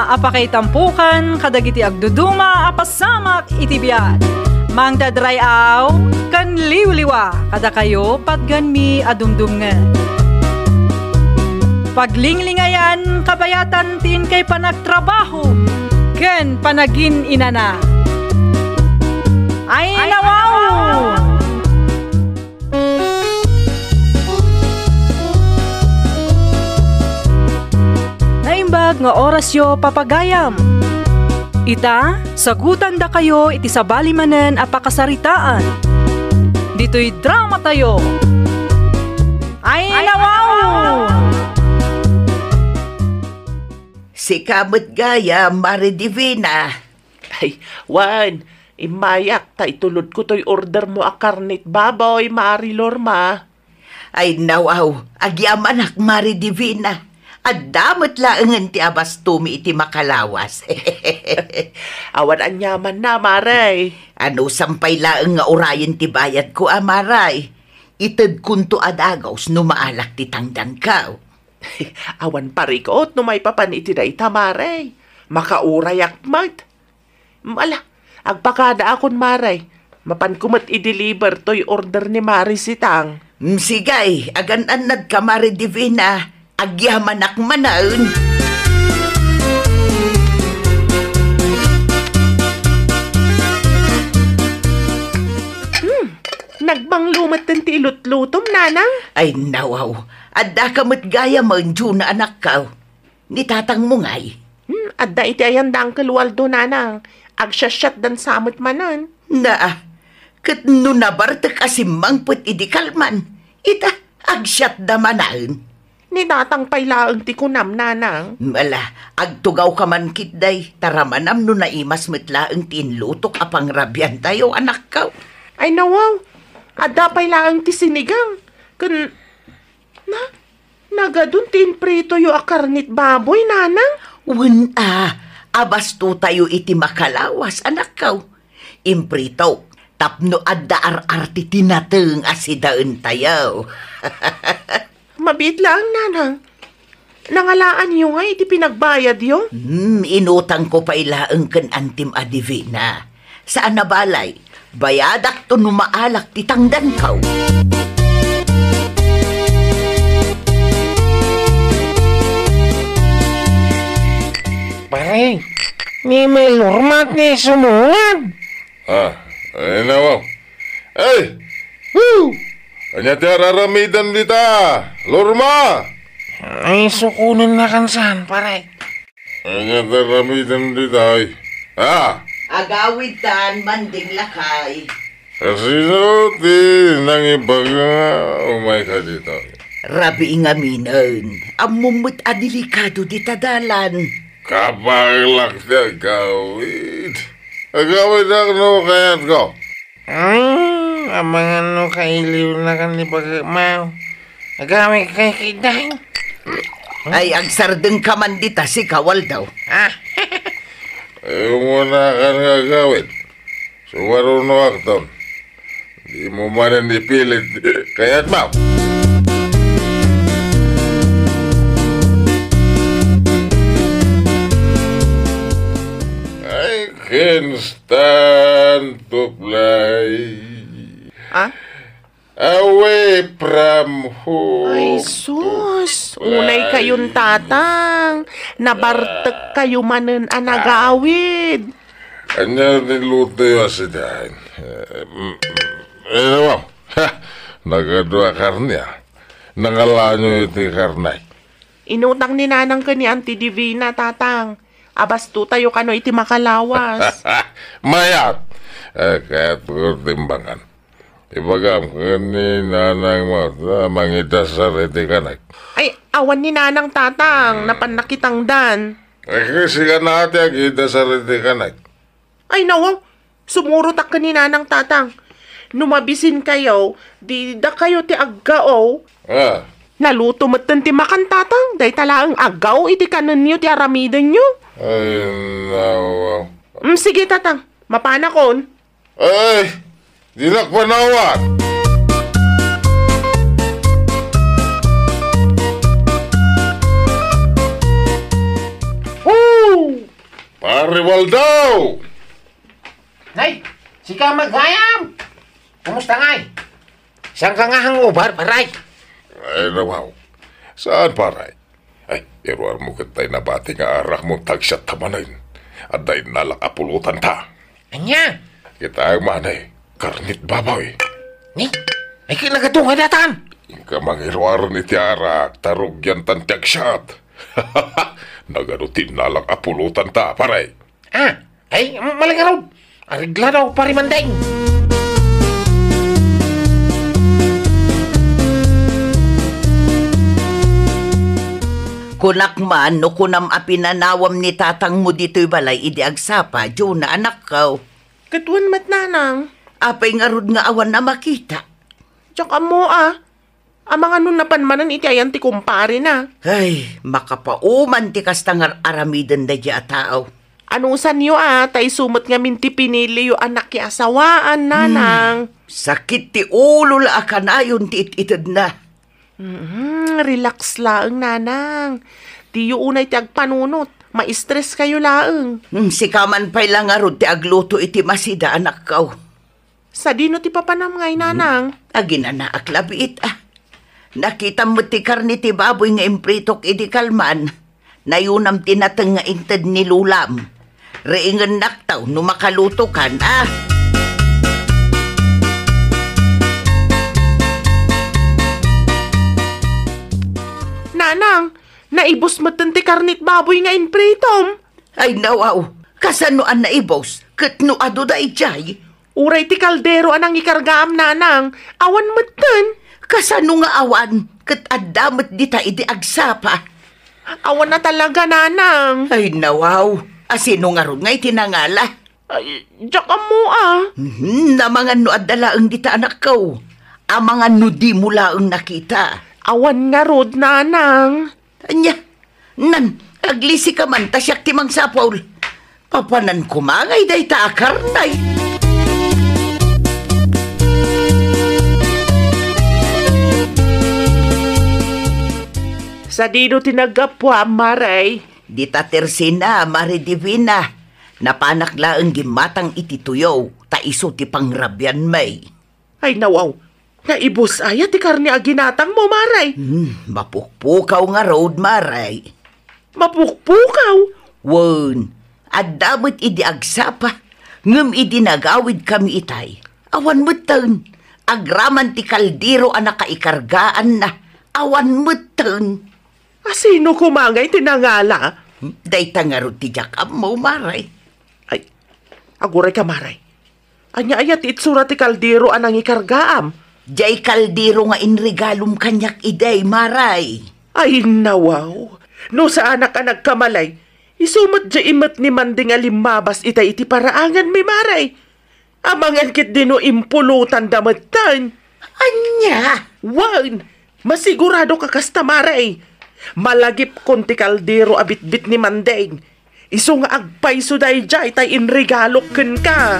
Apakay tampukan, kadagiti agduduma, apasamak itibiyat. Mang dadrayaw, kan liwliwa, kada kayo patgan mi adumdumngan. Paglinglingayan, kabayatan tin kay panagtrabaho, ken panagin inana. Ay, nawaw! Naimbag nga orasyo papagayam. Ita, sagutan da kayo iti sabali manen apakasaritaan. Dito'y drama tayo. Ay, nawaw! Si kamot gaya, Mari Divina. Ay, Juan, imayak ta itulod ko to'y order mo a karnit baboy, Mari Lorma. Ay nawaw, agyaman ak Mari Divina. At damot laangan ti abastumi iti makalawas. Awan anyaman na, Maray. Ano sampay laang nga orayan ti bayad ko, Maray. Ited kunto adagaws no maalak ti tangdan kao. Awan parikot no may papan iti day Maray. Makaurayak mat. Mala, agpakada akon, Maray. Mapan kumat i-deliver to'y order ni Mari Sitang. Sigay, agan-anad ka, Mari Divina. Agyaman ak manaun. Nagbanglumat ng tilot-lutom, nanang. Ay nawaw, adda kamot gaya manju na anak ka. Nitatang mo ngay. Adda iti ayan Uncle Waldo, nanang. Agsasyat dan samot manan. Na, kat nunabarta kasi mangput idikalman. Ita, agsyat da manaun. Nidatang pailaang ti kunam, nanang. Mala, agtugaw ka man kitday, taramanam no naimas metlaang tinlutok apang rabyan tayo, anak ka. Ay nawaw, adda pailaang ti sinigang. Kun, nagadun tinprito yu a karnit baboy, nanang. Abasto tayo iti makalawas, anak ka. Imprito, tapno adda ar-arti tinateng asidaan tayo. Mabit lang, nanang. Nangalaan niyo nga, iti pinagbayad yo. Inutang ko pa ilaang kan antim adivina. Saan na balay? Bayadak to numaalak ti tangdan kaw. Pare, ni may lormat ni sumungad. Ay nawaw. Ay! Woo! Kanya ti araramidan dita! Lorma! Ay sukunan na kansan, pare. Kanya ti araramidan dita ay. Agawid tan, manding lakay. Kasi ti nangibag umay ka dito. Rabi nga minan, amumut adelikado di tadalan. Kapaglak ti agawid. Agawid ang no kayat ko. Amangan no kailiw na kan ni pagmao. Agami kay kiday. Ay, agsardeng ka man dita si kawal daw. Ayaw mo na ka nga gawin. Suwaro no akton. Di mo man ipilit. Kaya't mo. can stand to fly Ah? away from home. Ay, sus. Unay kayong tatang. Nabartek kayo manen anagawid. Kanya niluto yung asidahan. Wow. Nagadwa karniya. Nangalaan nyo iti karnay. Inutang ni nanang ka ni Auntie Divina, tatang. Abas tu tayo kano iti makalawas. Mayat. Kaya tukur timbangan. Ibagam ka ni nanang mo mangidasar iti kanay. Ay, awan ni nanang tatang. Napanakitang dan. Kasi ka natin ang idasar iti kanay. Ay, nawaw. Sumurot ka ni nanang tatang. Numabisin kayo, di da kayo ti aggao. Ah, Naluto matan ti makan tatang. Day talaang agaw iti kanan niyo ti aramidan niyo. ay, nawaw. Sige tatang, mapanakon. Ay, di nakpanawat. Pariwal daw! Nay, si ka maghayam. Kumusta ngay? Saan ka nga hangubar, paray? Ay, nawaw. Saan, paray? Ay, iruar mo kitay na bati nga arak mong tagsyat tamanayin. At dahil nalakapulutan ta. Anya? Kita ang manay, karnit baboy. Ni, ay kinagatungan datan. Ingka mangiruar ni ti arak, tarog yan tan tagsyat. Naganutin nalakapulutan ta, paray. Ah, ay malagaraw. Arigla daw parimandeng. Kunak man, no kunam apinanawam ni tatang mo dito'y balay, idi agsapa, Diyo na anak ko. Katuan mat nanang. Apay nga rod nga awan na makita. Tsaka mo Amang ano napanmanan iti ayan ti kumpare na. Ay, makapauman ti kastangar aramidan da di atao. Anusan niyo tay sumot nga minti pinili yung anak ki asawaan, nanang. Sakit ti ulo la akanayon ti ititid na. Relax laeng, nanang. Di yung unay ti agpanunot. Ma-stress kayo laeng. Si kaman pa'y lang nga rod ti agluto iti masida anak ko. Sa dino ti papanam ngay, nanang. Agin na aklabiit Nakita mo ti karni ti baboy nga impritok idi kalman. Nayunam tinateng nga inted ni lulam. Reingan naktaw no makaluto kan Nanang, naibos mo ti karnit baboy nga impritom. Ay nawaw, kasanoan na ibos, kat no ado da ijay. Uray ti kaldero anang ikargaam, nanang. Awan mo Kasano nga awan, kat adamot dita idi agsapa. Awan na talaga, nanang. Ay nawaw, asino nga ron nga'y tinangala. Ay, diyak mo Na mga no adala ang dita anak ko. Ang mga no di mula ang nakita. Awan nga rod, nanang. Anya, aglisi ka man, tasyak timang sapaw. Papanan kumangay day ta akarnay. Sa dino tinagapwa, maray. Di ta tersina, Mari Divina. Napanak la ang gimatang itituyaw, ta iso ti pangrabyan may. Ay nawaw, naibos aya ti karni aginatang mo, maray. Mapukpukaw nga road, Maray. Mapukpukaw? Wan, adamot idi agsapa, ngem idi nagawid kami itay. Awan mutan, agraman ti kaldiro anak kaikargaan na. Awan mutan. Asino kumangay tinangala? Day tangarot ti jakam mo, Maray. Ay, aguray ka, maray. Anya ayat itsura ti kaldero anang ikargaam. Jay kaldiro nga inregalum kanyak iday, Maray. Ay, nawaw. No sa anak ka nagkamalay, isumat dya imat ni Manding alimabas itay iti paraangan mi, maray. Amangan kit dino impulutan damatan. Anya? Wan, masigurado ka kasta, maray. Malagip kon ti kaldero abitbit ni Manding. Iso nga agpayso day jay tay inregalok ken ka.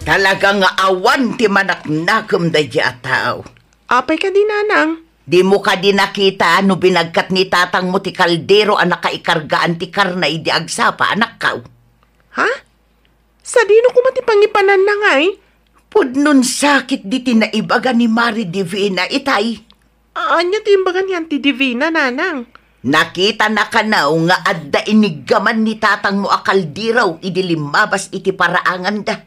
Talaga nga awan ti manaknakem day di ataw. Apay ka di, nanang. Di mo ka din nakita no binagkat ni tatang mo ti kaldero ang nakaikargaan ti karnay di agsapa, anak kaw. Ha? Sa dino ko matipangipanan na ngay? Pudnon sakit di tinaibaga ni Mari Divina itay. Anya timbagan yan ti Divina, nanang. Nakita na ka na nga adda inigaman ni tatang mo akaldiraw idilimabas iti paraangan da.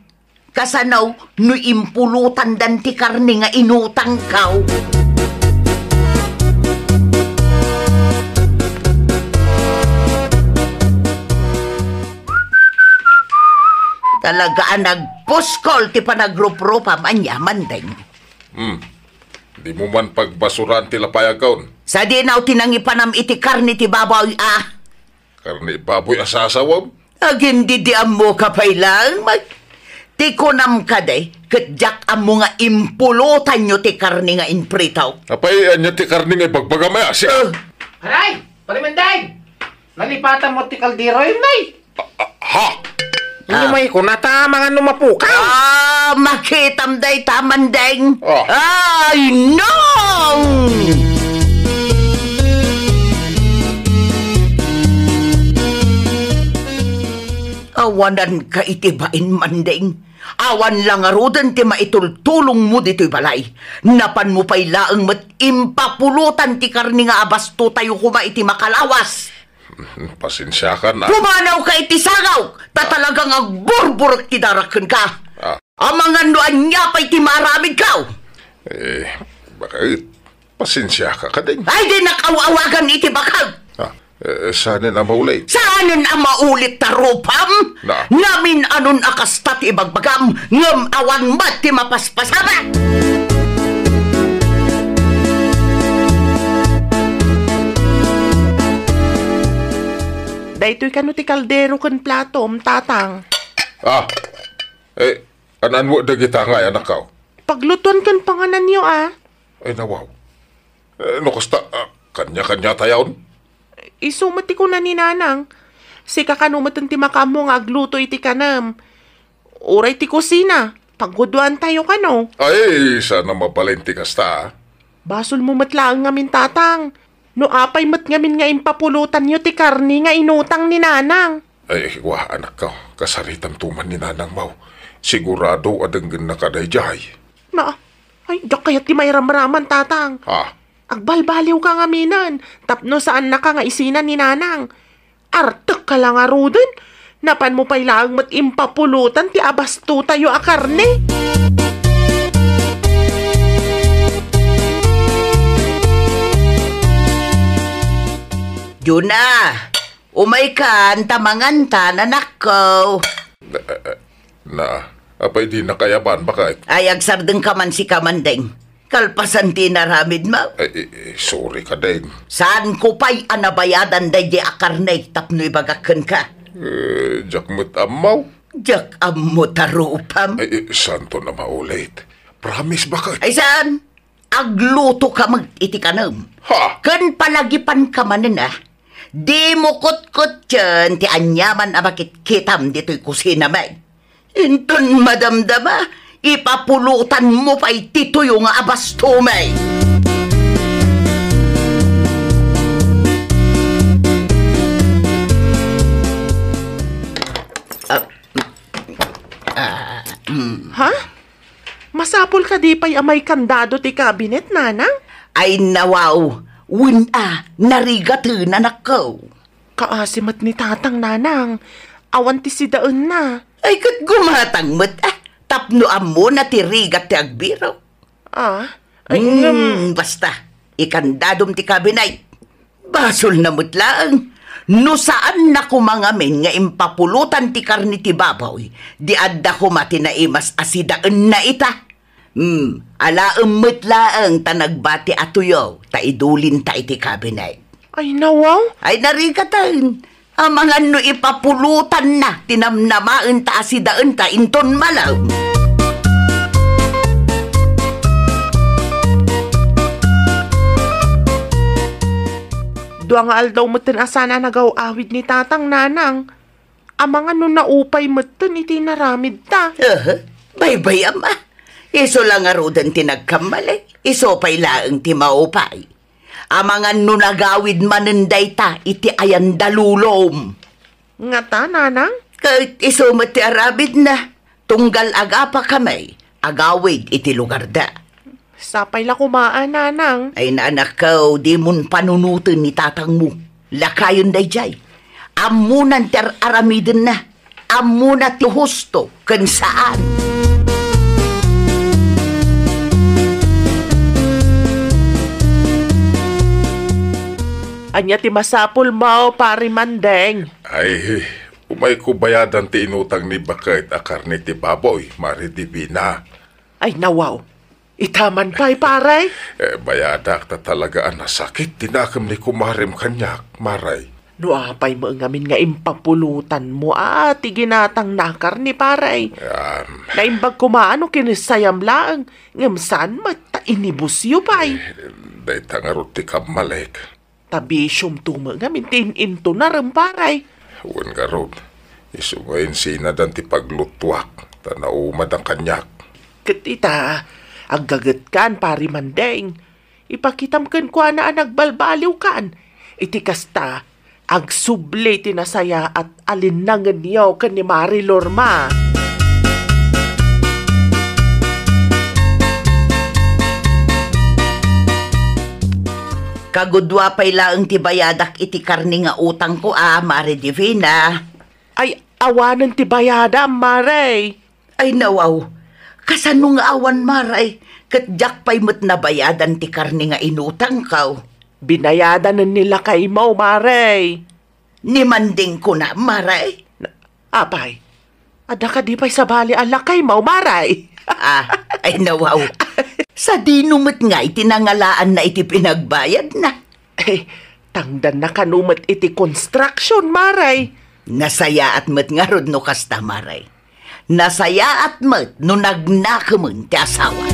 Kasanaw no impulutan dan ti karni nga inutang kaw. Talaga nagpuskol ti panagrup-rupa manya mandeng. Di mo man pagbasuran ti lapayagaon. Sa dinaw tinangipanam iti karni ti baboy Karni baboy asasawam. Agindi di amo kapay lang ti kunam ka day katjak amo nga impulutan nyo ti karni nga inpritaw. Apay anya ti karni nga bagbagamaya siya. Aray! Palimanday! Nalipatan mo ti kaldero yun, nay! Ha? Hindi mo ikunata mga numapukaw. Makitam day tamandeng. Ay, no! Awanan ka itibain mandeng. Awan lang arudan ti maitultulong mo dito'y balay. Napan mo pa'y laang mat impapulutan ti karni nga abasto tayo kuma iti makalawas. Pasensya ka na. Pumanaw ka iti sagaw, tatalagang agburburok ti darakan ka. Amangan noan niya pa'y ti maramid ka. Bakit? Pasensya ka kading. Ay, di nakawawagan iti bakag. Sana na maulit. Saanan ang maulit tarupam? Na. Namin anon akastat ibagbagam, ngam awan mat ti mapaspasaba. Daytoy kano ti kaldero kan platom, tatang. Anan mo dagita nga anak ka? Pagluton kan panganan niyo, Ay nawaw. No kasta, kanya-kanya tayaon? Isumati ko na ni nanang. Si kakanumatan ti makamo nga agluto iti kanam. Uray ti kusina. Pagguduan tayo kano. Ay, sana mapalenti kasta. Basol mo matlaang ngamin tatang. No apay mat ngamin nga impapulutan nyo ti karni nga inutang ni nanang. Ay, wah anak ka. Kasaritan tuman ni nanang mau. Sigurado adenggan na kadayjay. Ay, dak kaya ti may ramraman tatang. Agbalbaliw ka nga minan. Tapno saan na ka nga isinan ni nanang. Artek ka lang aruden. Napan mo pa'y laang mat impapulutan ti abasto tayo a karne. Juna, umay kan tamangan ta nanak ko. Apay di nakayaban bakit? Ay, agsardeng ka man si kamandeng. Kalpasan ti naramid mo. Sorry ka din. Saan ko pa'y anabayadan day di akarnay tapno ibagakan ka? Jakmut amaw? Jak ammo tarupam. Santo na maulit. Promise bakit? Ay saan? Agluto ka mag-itikanam. Kan palagipan ka manin Di mo kot-kot dyan ti anyaman bakit kitam dito'y kusina may. Inton madamdama. Ipapulutan mo pa'y tituyo nga abasto may. Ha? Masapol ka di pa'y amay kandado ti kabinet, nanang? Ay nawaw, narigatan anak ko. Kaasimat ni tatang, nanang. Awan ti sidaan na. Ay kat gumatang mat tapno amo na tirigat ti agbiraw. Basta, ikandadom ti kabinay. Basol na mutlaang. No saan na kumangamin nga impapulutan ti karni ti babaw, di adda ko matinaimas asidaan na ita. Alaang mutlaang tanagbati atuyo, ta idulin ta iti kabinay. Ay nawaw? Ay narigatan. Ang mga no ipapulutan na, tinamnamaan ta asidaan ta inton malaw. Duang aldaw matan asana nagaw-awid ni tatang, nanang. Ang mga no naupay matan iti naramid ta. Bye-bye ama. Iso lang nga rodan tinagkamali. Iso pa'y laang ti maupay. Amangan no nagawid manenday ta, iti ayan dalulom. Nga ta, nanang? Kahit iso mati arabid na, tunggal agapa kamay, agawid iti lugar da. Sapay la kumaan, nanang. Ay naanak ko, di mon panunutin ni tatang mo. Lakayon day jay. Amunan ter aramidin na. Amuna ti husto, kan saan. Anya ti masapul mao, pari Mandeng. Ay, umay ko bayadan ti inutang ni Bakit a karne ti baboy, Mari Divina. Ay, nawaw. Itaman pa'y, paray. Bayadak ta talaga nasakit, tinakam ni kumarim kanyak, Maray. No apay mo ngamin nga impapulutan mo, ti ginatang nakar ni paray. Naimbag kumaano kinisayam laang, ngam saan mata inibusyo pa'y. Day tangarot ti kamalek. Tabi siyum tumo ngamin tininto na rin paray. Huwag garod, isungayin sinadan ti paglutwak, tanaumad ang kanyak. Katita, aggagat kan, pari Mandeng. Ipakitam kan ko na nagbalbaliw kan. Iti kasta, agsubli tinasaya at alinangan niyo kan ni Mari Lorma. Kagudwa pa'y laang ti bayadak iti karni nga utang ko, Mari Divina. Ay, awanan ti bayada, Maray. Ay nawaw, kasano nga awan, Maray? Katjak pa'y mo't nabayadan ti karni nga inutang kaw. Binayadan na nila kay mo, Maray. Nimanding ko na, Maray. Apay, ada ka di pa'y sabali ala kay mo, Maray. Ay nawaw. Sa dinumot nga itinangalaan na iti pinagbayad na. Tangdan na kanumat iti construction, Maray. Nasaya at mat nga rod no kasta, Maray. Nasaya at mat no nagnakaman ti asawa.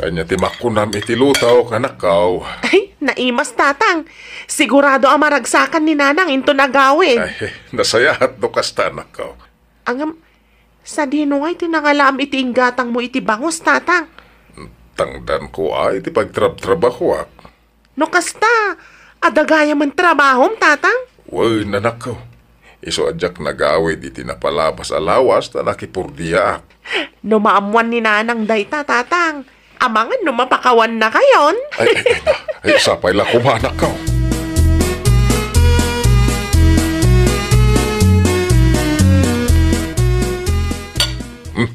Kanya ti makunam iti lutaw, kanakaw. Ay, naimas tatang. Sigurado ang maragsakan ni nanang into nagawin. Ay, nasayahat no kasta, nakaw. Angam, sa dino nga tinangalam iti inggatang mo iti bangus, tatang. Tangdan ko ay, iti pagtrab-trabaho. No kasta, adagaya man trabahom, tatang. Uy, nanakaw. Iso adyak nagawid iti napalabas alawas na nakipurdiya. No maamuan ni nanang dayta, tatang. Amangan no mapakawan na kayon. Ay, sapay la kumanak ka.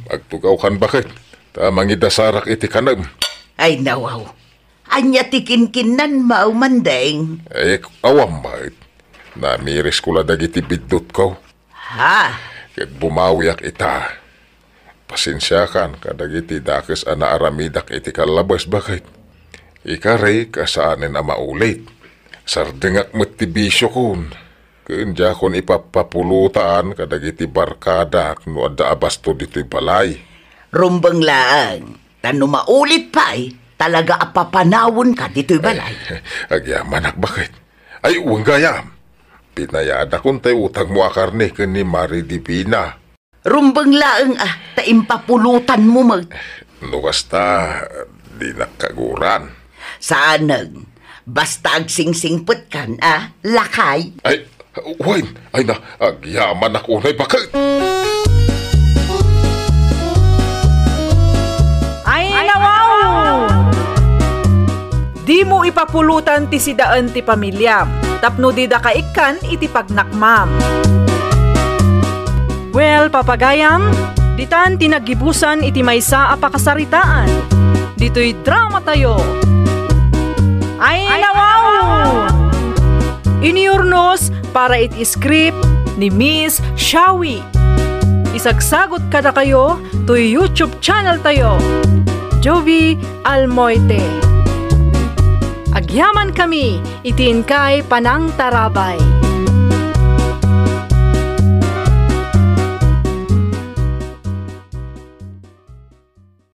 Agtugaw kan bakit? Tamang idasarak iti kanam. Ay nawaw, anya tikinkinan mao, Mandeng. Ay, awam bakit? Namiris ko ladag iti bidot ko. Kaya bumawiak ita. Pasensya kan, kadagiti dakes ana aramidak iti kalabas bakit? Ikaray kasaanin na maulit. Sardingak matibisyo kun. Kaya kun ipapapulutaan kadagiti barkadak no adda abasto dito'y balay. Rumbang laang, tano maulit pa'y talaga apapanawon ka dito'y balay. Agyaman bakit? Ay, uwang gayam. Pinayada kun tayo utang mo akarne kan ni Mari Divina. Rumbang laang taimpapulutan mo mag... Nukasta, di nakaguran. Saanag, basta agsingsingput kan, lakay. Ay, wine, ay na, agyaman ako na bakit? Ay nawaw! Di mo ipapulutan ti sidaan ti pamilyam, tapno di da kaikan iti pagnakmam. Well, papagayam, ditan tinagibusan iti maysa a pakasaritaan. Dito'y drama tayo. Ay nawaw! Iniurnos para iti script ni Miss Shawi. Isagsagot kada kayo to YouTube channel tayo, Jovi Almoite. Agyaman kami, itiin kay Panang Tarabay.